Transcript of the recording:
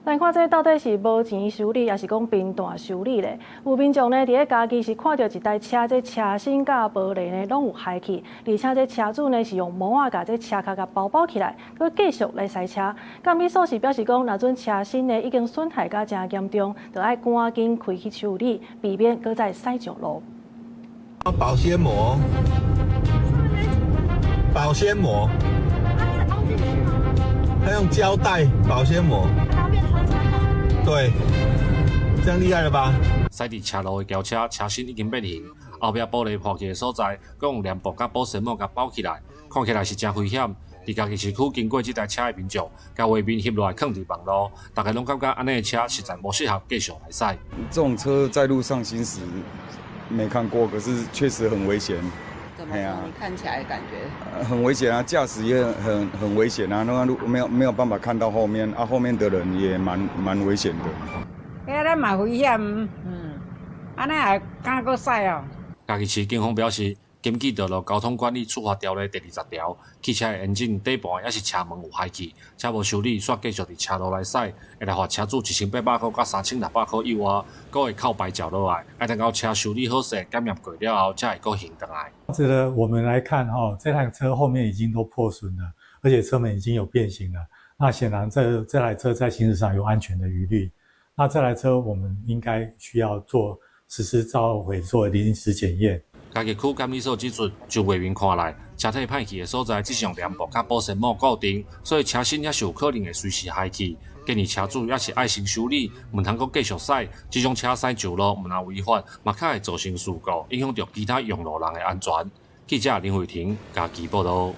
来看这到底是无钱修理，还是讲平淡修理咧？有民众呢，伫咧家己是看到一台车，这车身甲玻璃呢拢有害去，而且这车主呢是用毛啊甲这车壳甲包起来，佮继续来驶车。监理所是表示讲，若准车身呢已经损害甲真严重，就要赶紧开去处理，避免佮再驶上路。保鲜膜，保鲜膜。 他用胶带保鲜膜，它变成车吗？对，这样厉害了吧？驶伫车路的轿车车身已经变形，后壁玻璃破去的所在，佮用帘布甲保鲜膜甲包起来，看起来是真危险。伫家己市区经过这台车的民众，甲画面翕落来放伫网络，大家拢感觉安尼的车实在无适合继续来驶。这种车在路上行驶没看过，可是确实很危险。 怎么说？你看起来感觉很危险啊，驾驶也很危险啊。那路没有办法看到后面啊，后面的人也蛮危险的。咱嘛危险，安尼也敢搁驶哦？家己市警方表示，根据道路交通管理处罚条例第20条，汽车的引擎底盘也是车门有害去，且无修理，煞继续伫车路来驶，会来罚车主1800块到3600块以外，搁会扣牌照落来，要等到车修理好势、检验过了后，才会搁行回来。这个我们来看这台车后面已经都破损了，而且车门已经有变形了。那显然这台车在行驶上有安全的疑虑。那这台车我们应该需要实施召回做临时检验。 家己区监理所指出，就画面看来，车体歹去的所在只是用帘布甲保鲜膜固定，所以车身也是有可能会随时害去。建议车主也是爱心修理，唔通阁继续驶。这种车驶上路，唔但违法，嘛较会造成事故，影响到其他用路人的安全。记者林慧婷，家己报道。